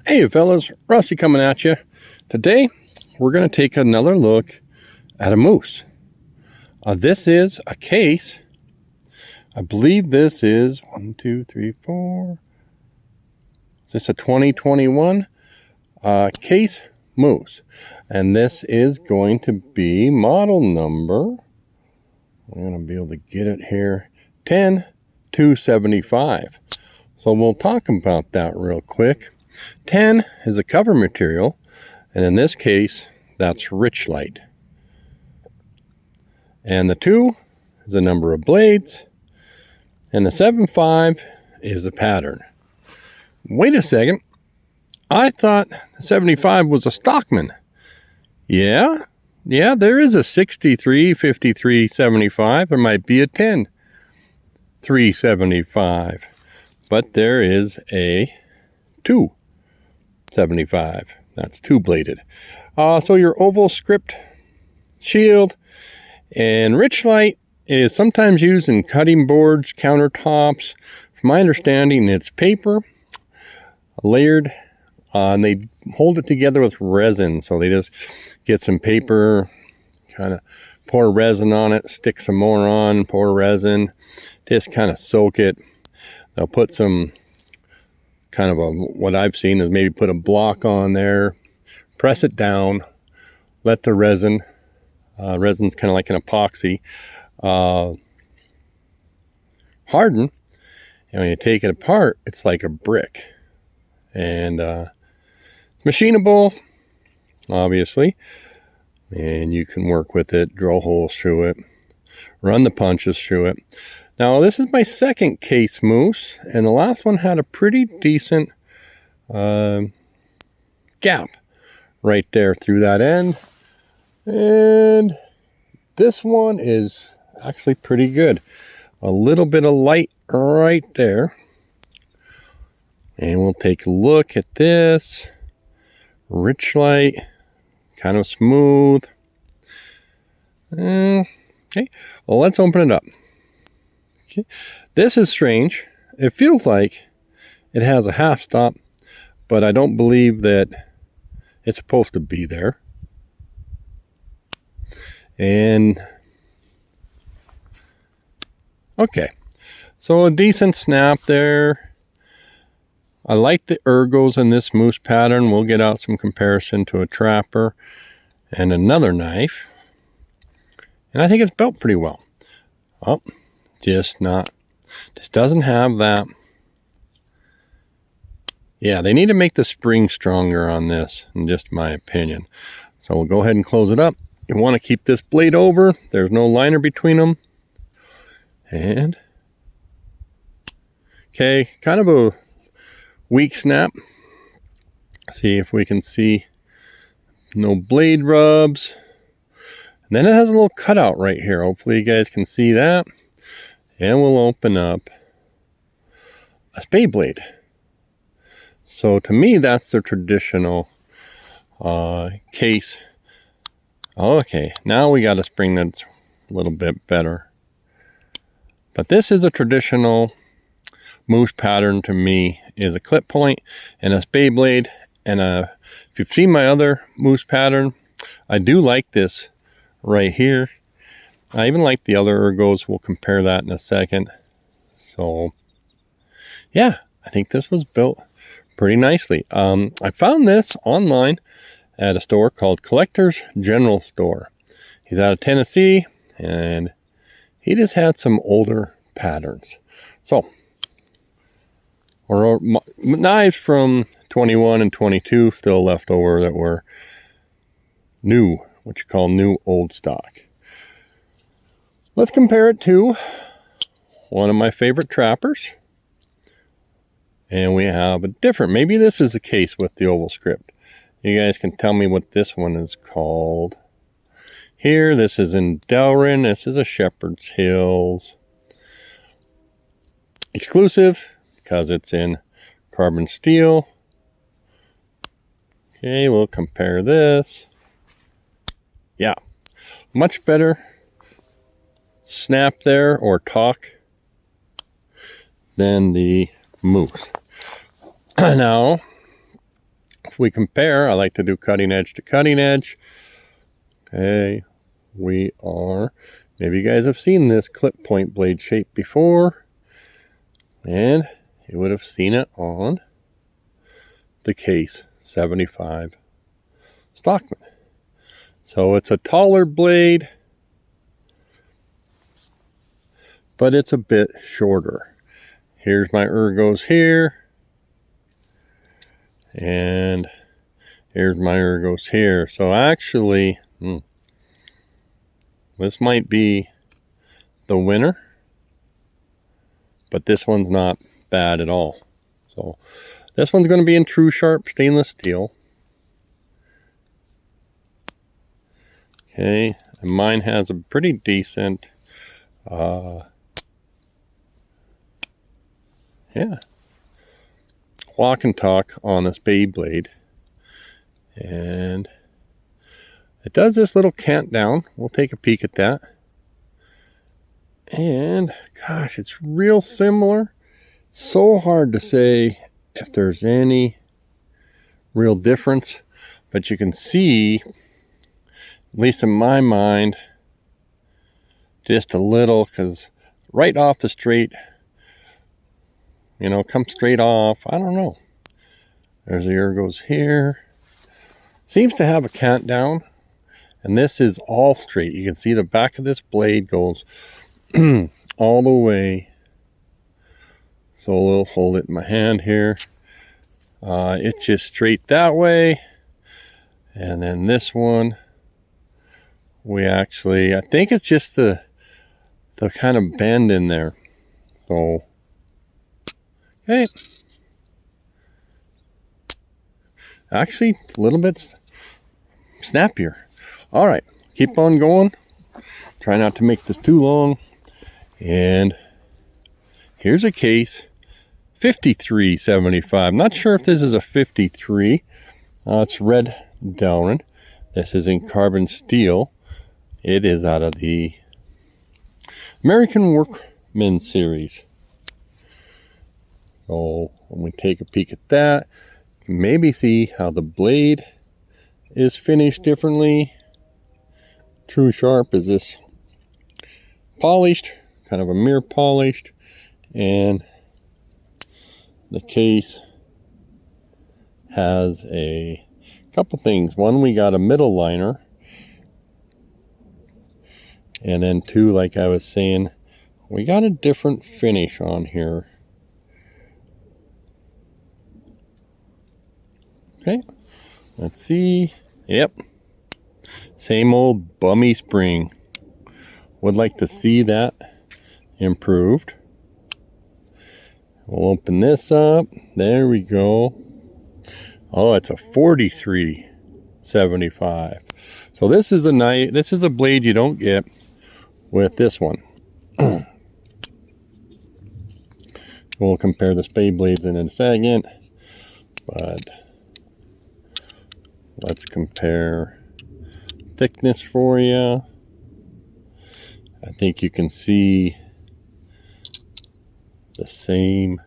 Hey fellas, Rusty coming at you. Today we're going to take another look at a moose. This is a Case. I believe this is 1, 2, 3, 4. Is this a 2021 Case moose? And this is going to be model number, I'm going to be able to get it here, 10275. So we'll talk about that real quick. 10 is a cover material, and in this case, that's Richlite. And the 2 is the number of blades, and the 75 is the pattern. Wait a second, I thought the 75 was a Stockman. Yeah, there is a 63, 53, 75. There might be a 10, 375, but there is a 275. That's two-bladed. So your oval script shield and Richlite is sometimes used in cutting boards, countertops. From my understanding, it's paper layered, and they hold it together with resin. So they just get some paper, kind of pour resin on it, stick some more on, pour resin, just kind of soak it. They'll put some kind of what I've seen is maybe put a block on there, press it down, let the resin's kind of like an epoxy, harden, and when you take it apart, it's like a brick. And it's machinable, obviously, and you can work with it, drill holes through it, run the punches through it. Now, this is my second Case moose, and the last one had a pretty decent gap right there through that end. And this one is actually pretty good. A little bit of light right there. And we'll take a look at this. Richlite, kind of smooth. Okay, well, let's open it up. Okay. This is strange. It feels like it has a half stop, but I don't believe that it's supposed to be there. And okay, so a decent snap there. I like the ergos in this moose pattern. We'll get out some comparison to a trapper and another knife. And I think it's built pretty well. Oh, just doesn't have that. Yeah, they need to make the spring stronger on this, in just my opinion. So we'll go ahead and close it up. You want to keep this blade over. There's no liner between them. And okay, kind of a weak snap. See if we can see no blade rubs. And then it has a little cutout right here. Hopefully you guys can see that. And we'll open up a spey blade. So to me, that's the traditional Case. Okay, now we got a spring that's a little bit better. But this is a traditional moose pattern to me, is a clip point and a spey blade. And if you've seen my other moose pattern, I do like this right here. I even like the other ergos. We'll compare that in a second. So yeah, I think this was built pretty nicely. I found this online at a store called Collector's General Store. He's out of Tennessee, and he just had some older patterns. So, or knives from 21 and 22 still left over that were new, what you call new old stock. Let's compare it to one of my favorite trappers. And we have a different, maybe this is the Case with the oval script. You guys can tell me what this one is called. Here, this is in Delrin. This is a Shepherd's Hills. Exclusive, because it's in carbon steel. Okay, we'll compare this. Yeah, much better snap there, or talk, than the moose. Now, we compare, I like to do cutting edge to cutting edge. Okay, maybe you guys have seen this clip point blade shape before, and you would have seen it on the Case 75 Stockman. So it's a taller blade, but it's a bit shorter. Here's my ergos here, and here's my ergos here. So actually, this might be the winner, but this one's not bad at all. So this one's going to be in Tru-Sharp stainless steel. Okay, and mine has a pretty decent, walk and talk on this spey blade. And it does this little cant down. We'll take a peek at that. And gosh, it's real similar. It's so hard to say if there's any real difference, but you can see, at least in my mind, just a little, because right off the straight, come straight off. I don't know. There's the ergos here. Seems to have a cant down, and this is all straight. You can see the back of this blade goes all the way. So we'll hold it in my hand here. It's just straight that way, and then this one, I think it's just the kind of bend in there. So, okay. Actually, a little bit snappier. All right, keep on going. Try not to make this too long. And here's a Case 5375. Not sure if this is a 53. It's red down. This is in carbon steel. It is out of the American Workman series. So when we take a peek at that, maybe see how the blade is finished differently. Tru-Sharp is this polished, kind of a mirror polished, and the Case has a couple things. One, we got a middle liner, and then two, like I was saying, we got a different finish on here. Okay, let's see. Yep, same old bummy spring. Would like to see that improved. We'll open this up. There we go. Oh, it's a 4375. So this is a blade you don't get with this one. We'll compare the spey blades in a second, but let's compare thickness for you. I think you can see the same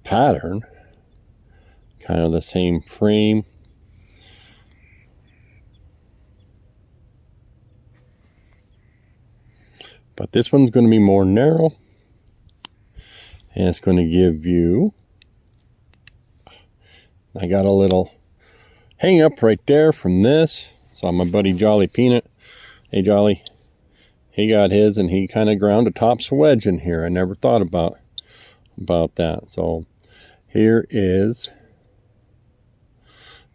pattern, kind of the same frame. But this one's going to be more narrow, and it's going to give you, I got a little hang up right there from this. Saw my buddy Jolly Peanut. Hey Jolly, he got his, and he kind of ground a tops wedge in here. I never thought about that. So here is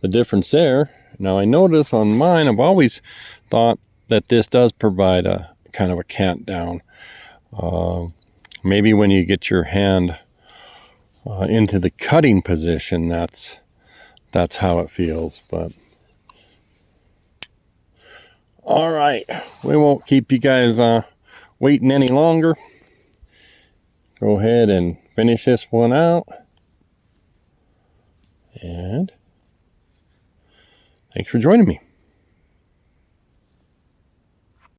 the difference there. Now I notice on mine, I've always thought that this does provide a kind of a cant down. Maybe when you get your hand into the cutting position, that's how it feels. But all right, we won't keep you guys waiting any longer. Go ahead and finish this one out. And thanks for joining me.